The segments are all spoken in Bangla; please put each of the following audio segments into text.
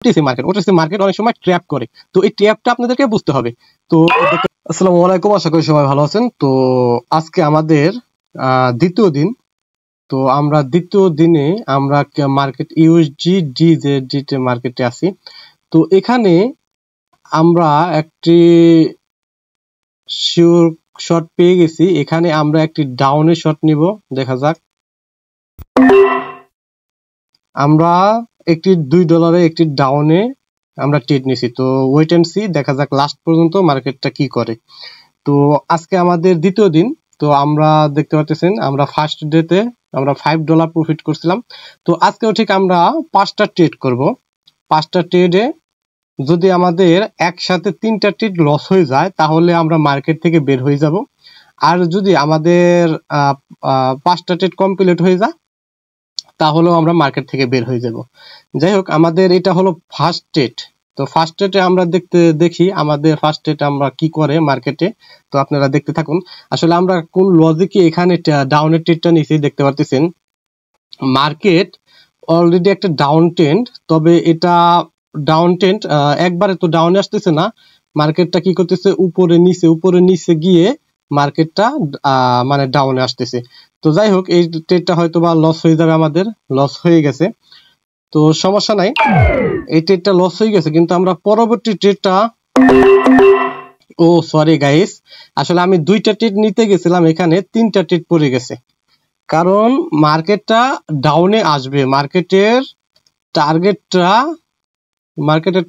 ওটিসি মার্কেট অনেক সময় ট্র্যাপ করে, তো এই ট্র্যাপটা আপনাদেরকে বুঝতে হবে। তো আসসালামু আলাইকুম, আশা করি সবাই ভালো আছেন। তো আজকে আমাদের দ্বিতীয় দিন। তো আমরা দ্বিতীয় দিনে আমরা মার্কেট ইউএসডি মার্কেটে আছি। তো এখানে আমরা একটি শিওর শর্ট পেয়ে গেছি। এখানে আমরা একটি ডাউনের শর্ট নিব, দেখা যাক। আমরা একটি $2 একটি ডাউনে আমরা ট্রেড নিছি। তো ওয়েট এন্ড সি, দেখা যাক লাস্ট পর্যন্ত মার্কেটটা কি করে। তো আজকে আমাদের দ্বিতীয় দিন। তো আমরা দেখতে পাচ্ছেন আমরা ফার্স্ট ডেতে আমরা $5 প্রফিট করছিলাম। তো আজকেও ঠিক আমরা 5টা ট্রেড করব। 5টা ট্রেডে যদি আমাদের একসাথে 3টা ট্রেড লস হয়ে যায় তাহলে আমরা মার্কেট থেকে বের হয়ে যাব। আর যদি আমাদের 5টা ট্রেড কমপ্লিট হয়ে যায় তাহলেও আমরা মার্কেট থেকে বের হয়ে যাব। যাই হোক, আমাদের এটা হলো ফার্স্ট ট্রেড। তো ফার্স্ট ট্রেডে আমরা দেখি আমাদের ফার্স্ট ট্রেড আমরা কি করে মার্কেটে। তো আপনারা দেখতে থাকুন। আসলে আমরা কোন লজিকে এখানে ডাউনের ট্রেডটা নিয়েছি দেখতে পাচ্ছেন। মার্কেট অলরেডি একটা ডাউন ট্রেন্ড, তবে এটা ডাউন ট্রেন্ড একবারে তো ডাউনে আসতেছে না। মার্কেটটা কি করতেছে, উপরে নিচে গিয়ে মার্কেটটা মানে ডাউনে আসতেছে। তো যাই হোক, এই ট্রেডটা হয়তো বা লস হয়ে যাবে, আমাদের লস হয়ে গেছে। তো সমস্যা নাই, এই ট্রেডটা লস হয়ে গেছে, কিন্তু আমরা পরবর্তী ট্রেডটা সরি গাইস, আসলে আমি 2টা ট্রেড নিতে গেছিলাম, এখানে 3টা ট্রেড পড়ে গেছে। কারণ মার্কেটটা ডাউনে আসবে। মার্কেটের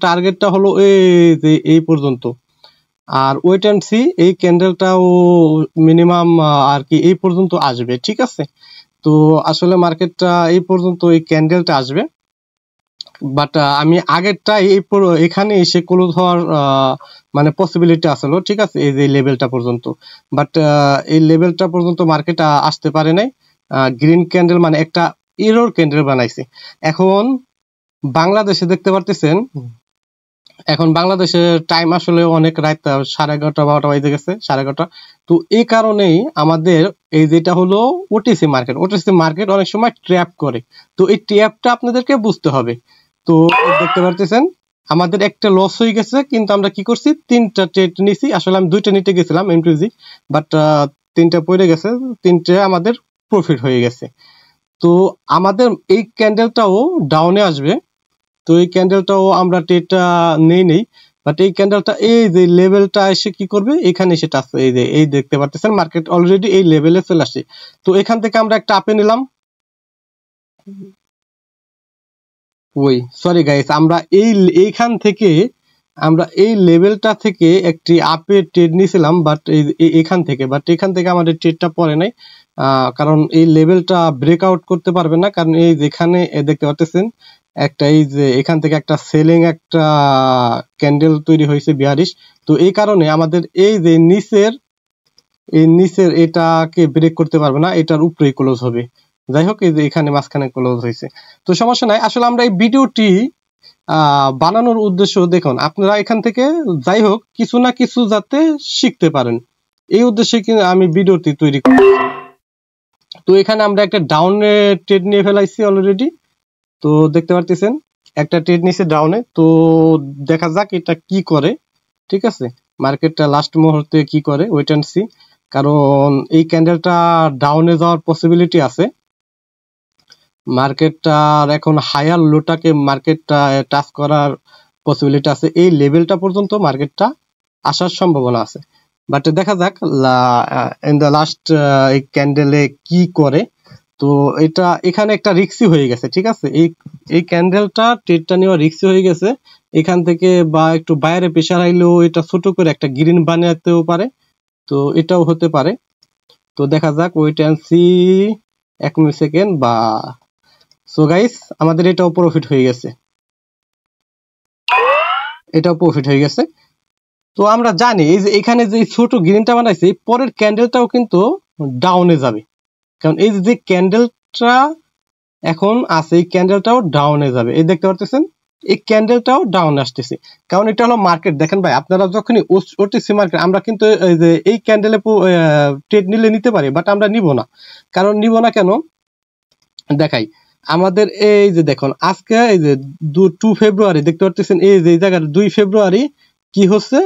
টার্গেটটা হলো এই পর্যন্ত। আর ওয়েট এন্ড সি, এই ক্যান্ডেলটাও মিনিমাম আর কি এই পর্যন্ত আসবে, ঠিক আছে। তো আসলে মার্কেটটা এই পর্যন্ত এই ক্যান্ডেলটা আসবে, বাট আমি আগেরটা এখানে এসে ক্লোজ হওয়ার মানে পসিবিলিটি আসলো, ঠিক আছে, এই যে লেভেলটা পর্যন্ত। বাট এই লেভেলটা পর্যন্ত মার্কেট আসতে পারে নাই। গ্রিন ক্যান্ডেল মানে একটা এরর ক্যান্ডেল বানাইছে। এখন বাংলাদেশে দেখতে পারতেছেন, এখন বাংলাদেশের টাইম আসলে অনেক রাত, 11:30 12টা বাজে গেছে, 11:30। তো এই কারণেই আমাদের এই যেটা হলো ওটিসি মার্কেট অনেক সময় ট্র্যাপ করে। তো এই ট্র্যাপটা আপনাদেরকে বুঝতে হবে। তো দেখতে পারতেছেন আমাদের একটা লস হয়ে গেছে, কিন্তু আমরা কি করছি, 3টা ট্রেড নিছি। আসলে আমি 2টা নিতে গেছিলাম এমটিজি, বাট 3টা পড়ে গেছে, 3টে আমাদের প্রফিট হয়ে গেছে। তো আমাদের এই ক্যান্ডেলটাও ডাউনে আসবে। তো এই ক্যান্ডেলটাও আমরা ট্রেডটা নেই, বাট এই ক্যান্ডেলটা এই যে লেভেলটা এসে কি করবে, এখানে এসে টাচ, এই দেখতে পাচ্ছেন মার্কেট অলরেডি এই লেভেলে চলে আসছে। তো এখান থেকে আমরা একটা আপে নিলাম। সরি গাইস, আমরা এইখান থেকে আমরা এই লেভেলটা থেকে একটি আপে ট্রেড নিয়েছিলাম, বাট এখান থেকে আমাদের ট্রেডটা পড়ে নাই। কারণ এই লেভেলটা ব্রেকআউট করতে পারবে না, কারণ এই যেখানে দেখতে পাচ্ছেন একটা, এই যে এখান থেকে একটা সেলিং একটা ক্যান্ডেল তৈরি হয়েছে 42। তো এই কারণে আমাদের এই যে নিচের এটাকে ব্রেক করতে পারবে না, এটার উপরেই ক্লোজ হবে। যাই হোক, এই যে এখানে মাঝখানে ক্লোজ হয়েছে। তো সমস্যা নাই। আসলে আমরা এই ভিডিওটি বানানোর উদ্দেশ্য দেখুন, আপনারা এখান থেকে যাই হোক কিছু না কিছু যাতে শিখতে পারেন, এই উদ্দেশ্যে কিন্তু আমি ভিডিওটি তৈরি করেছি। তো এখানে আমরা একটা ডাউনে ট্রেড নিয়ে ফেলাইছি অলরেডি। তো দেখতে পারতেছেন একটা ট্রেড নিছে ডাউনে। তো দেখা যাক এটা কি করে, ঠিক আছে, মার্কেটটা লাস্ট মুহূর্তে কি করে, ওয়েট এন্ড সি। কারণ এই ক্যান্ডেলটা ডাউনে যাওয়ার পসিবিলিটি আছে। মার্কেটটার এখন হায়ার লোটাকে মার্কেটটা টাচ করার পসিবিলিটি আছে। এই লেভেলটা পর্যন্ত মার্কেটটা আসার সম্ভাবনা আছে, বাট দেখা যাক ইন দ্য লাস্ট এই ক্যান্ডেলে কি করে। তো এটা এখানে একটা রিক্সি হয়ে গেছে, ঠিক আছে, এই ক্যান্ডেলটা ট্রেডটা নেওয়া রিক্সি হয়ে গেছে। এখান থেকে বা একটু বাইরে প্রেসার আইলেও এটা ছোট করে একটা গ্রিন বানাতেও পারে, তো এটাও হতে পারে। তো দেখা যাক, wait and C 1 millisecond বা। সো গাইস, আমাদের এটাও প্রফিট হয়ে গেছে। তো আমরা জানি এই যে এখানে যে ছোট গ্রিনটা বানাইছে, পরের ক্যান্ডেলটাও কিন্তু ডাউনে যাবে, কারণ এই যে ক্যান্ডেলটা এখন আছে এই ক্যান্ডেলটাও ডাউনে যাবে। এই দেখতে পারতেছেন এই ক্যান্ডেলটাও ডাউন আসতেছে, কারণ এটা হলো মার্কেট। দেখেন ভাই, আপনারা যখনই ওটিসি মার্কেট, আমরা কিন্তু এই ক্যান্ডেলে ট্রেড নিতে পারি, বাট আমরা নিব না। কারণ নিব না কেন দেখাই, আমাদের এই যে দেখুন আজকে এই যে 2 ফেব্রুয়ারি দেখতে পাচ্ছেন, এই যে এই জায়গার 2 ফেব্রুয়ারি কি হচ্ছে,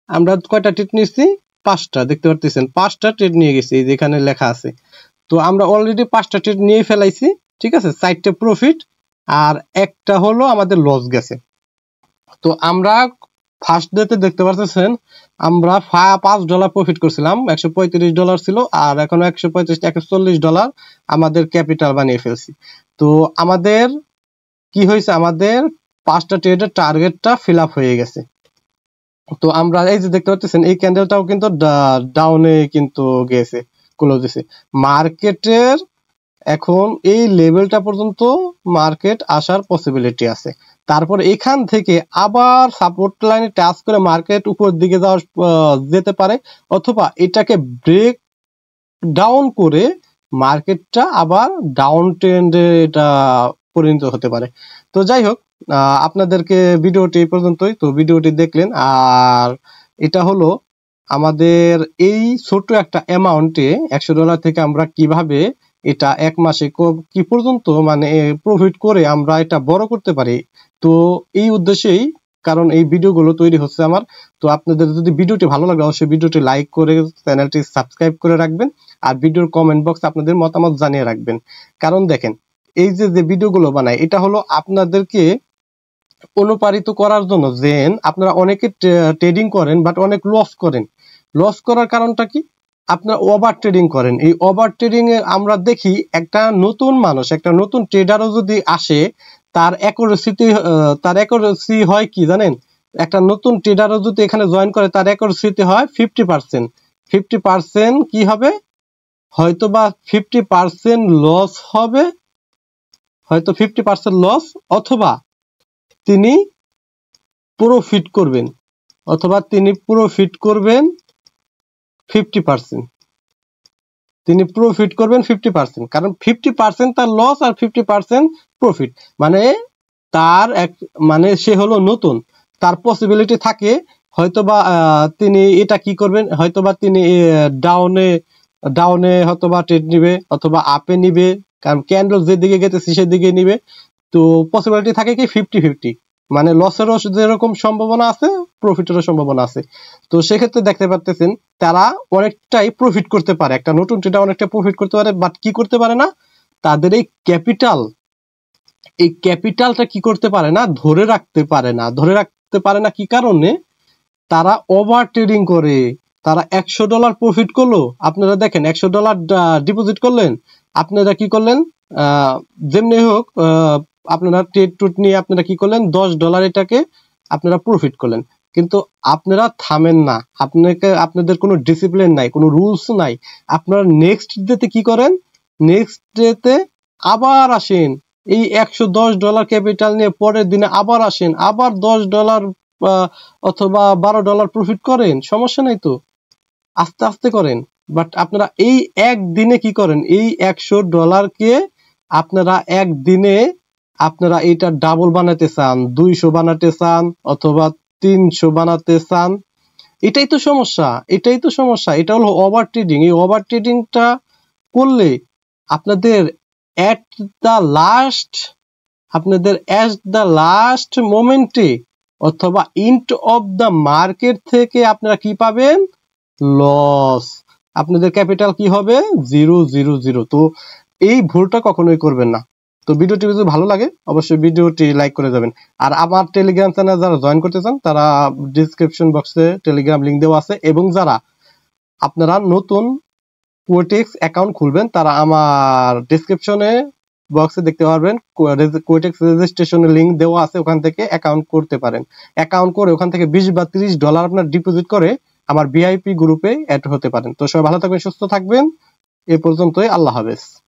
আমরা কয়টা ট্রেড নিয়েছি, 5টা দেখতে পাচ্ছেন, 5টা ট্রেড নিয়ে গেছি, এই যে এখানে লেখা আছে। তো আমরা অলরেডি 5টা ট্রেড নিয়ে ফেলাইছি, ঠিক আছে, 4টা প্রফিট আর একটা হলো আমাদের লস গেছে। তো আমরা ফার্স্ট ডেতে দেখতে পাচ্ছেন আমরা $5 প্রফিট করছিলাম, $135 ছিল, আর এখন $140 আমাদের ক্যাপিটাল বানিয়ে ফেলছি। তো আমাদের কি হয়েছে, আমাদের 5টা ট্রেডের টার্গেটটা ফিল আপ হয়ে গেছে। তো আমরা এই যে দেখতে পাচ্ছেন এই ক্যান্ডেলটাও কিন্তু ডাউনে কিন্তু গেছে, ক্লোজ দিছে। মার্কেটের এখন এই লেভেলটা পর্যন্ত মার্কেট আসার পসিবিলিটি আছে, তারপর এখান থেকে আবার সাপোর্ট লাইনে টাচ করে মার্কেট উপর দিকে যেতে পারে, অথবা এটাকে ব্রেক ডাউন করে মার্কেটটা আবার ডাউন ট্রেন্ডে এটা পরিণত হতে পারে। তো যাই হোক, আপনাদেরকে ভিডিওটি এই পর্যন্তই। তো ভিডিওটি দেখলেন, আর এটা হলো আমাদের এই ছোট একটা অ্যামাউন্টে $100 থেকে আমরা কিভাবে এটা এক মাসে কি পর্যন্ত মানে প্রফিট করে আমরা এটা বড় করতে পারি। তো এই উদ্দেশ্যেই, কারণ এই ভিডিওগুলো তৈরি হচ্ছে আমার। তো আপনাদের যদি ভিডিওটি ভালো লাগে অবশ্যই ভিডিওটি লাইক করে চ্যানেলটি সাবস্ক্রাইব করে রাখবেন, আর ভিডিওর কমেন্ট বক্সে আপনাদের মতামত জানিয়ে রাখবেন। কারণ দেখেন এই যে ভিডিওগুলো বানাই এটা হলো আপনাদেরকে অনুপ্রাণিত করার জন্য, যে আপনারা অনেকে ট্রেডিং করেন বাট অনেক লস করেন। লস করার কারণটা কি, আপনারা ওভার ট্রেডিং করেন। এই ওভার ট্রেডিং এ আমরা দেখি একটা নতুন মানুষ, একটা নতুন ট্রেডারও যদি আসে, তার অ্যাকুরেসি হয় কি জানেন, একটা নতুন ট্রেডারও যদি এখানে জয়েন করে তার অ্যাকুরেসিতে হয় 50%। 50% কি হবে, হয়তোবা 50% লস হবে, হয়তো 50% লস, অথবা তিনি প্রফিট করবেন, 50%। তিনি প্রফিট করবেন 50%, কারণ 50% তার লস আর 50% প্রফিট। মানে তার মানে সে হলো নতুন, তার পসিবিলিটি থাকে হয়তোবা তিনি এটা কি করবেন, হয়তোবা তিনি ডাউনে হয়তোবা ট্রেড নিবে, অথবা আপে নিবে, কারণ ক্যান্ডেল যেদিকে গেছে সেদিকে নিবে। তো পসিবিলিটি থাকে কি 50-50, মানে লসেরও যেরকম সম্ভাবনা আছে প্রফিটেরও সম্ভাবনা আছে। তো সেক্ষেত্রে দেখতে পাচ্ছেন তারা অনেকটাই প্রফিট করতে পারে, একটা নতুন ট্রেডার অনেকটা প্রফিট করতে পারে, বাট কি করতে পারে না, তাদের এই ক্যাপিটালটা কি করতে পারে না, ধরে রাখতে পারে না। কি কারণে, তারা ওভার ট্রেডিং করে। তারা $100 প্রফিট করলো, আপনারা দেখেন $100 ডিপোজিট করলেন, আপনারা কি করলেন, যেমনি হোক আপনারা ট্রেড টুট নিয়ে আপনারা কি করলেন, $10 এটাকে আপনারা প্রফিট করলেন। কিন্তু আপনারা থামেন না, আপনাদের কোনো ডিসিপ্লিন নাই, কোনো রুলস নাই। আপনারা নেক্সট ডেতে কি করেন, নেক্সট ডেতে আবার আসেন, এই $110 ক্যাপিটাল নিয়ে পরের দিনে আবার আসেন, আবার $10 অথবা $12 প্রফিট করেন, সমস্যা নাই তো, আস্তে আস্তে করেন। বাট আপনারা এই একদিনে কি করেন, এই $100 কে আপনারা একদিনে আপনারা এটা ডাবল বানাতে চান, 200 বানাতে চান, অথবা 300 বানাতে চান। এটাই তো সমস্যা। এটা হলো ওভার ট্রেডিং। এই ওভার ট্রেডিংটা করলে আপনাদের এট দ্য লাস্ট মোমেন্টে অথবা ইন্ট অফ দ্য মার্কেট থেকে আপনারা কি পাবেন, লস। আপনাদের ক্যাপিটাল কি হবে, 000। তো এই ভুলটা কখনোই করবেন না। তো ভিডিওটি যদি ভালো লাগে অবশ্যই ভিডিওটি লাইক করে যাবেন। আর আমার টেলিগ্রাম চ্যানেল যারা জয়েন করতে চান তারা ডিসক্রিপশন বক্সে টেলিগ্রাম লিংক দেওয়া আছে, এবং যারা আপনারা নতুন কোয়েটেক্স অ্যাকাউন্ট খুলবেন তারা আমার ডিসক্রিপশনে বক্সে দেখতে পারবেন কোয়েটেক্স রেজিস্ট্রেশনের লিংক দেওয়া আছে, ওখান থেকে অ্যাকাউন্ট করতে পারেন। অ্যাকাউন্ট করে ওখান থেকে $20 বা $30 আপনার ডিপোজিট করে আমার ভিআইপি গ্রুপে অ্যাড হতে পারেন। তো সবাই ভালো থাকবেন, সুস্থ থাকবেন। এ পর্যন্তই, আল্লাহ হাফেজ।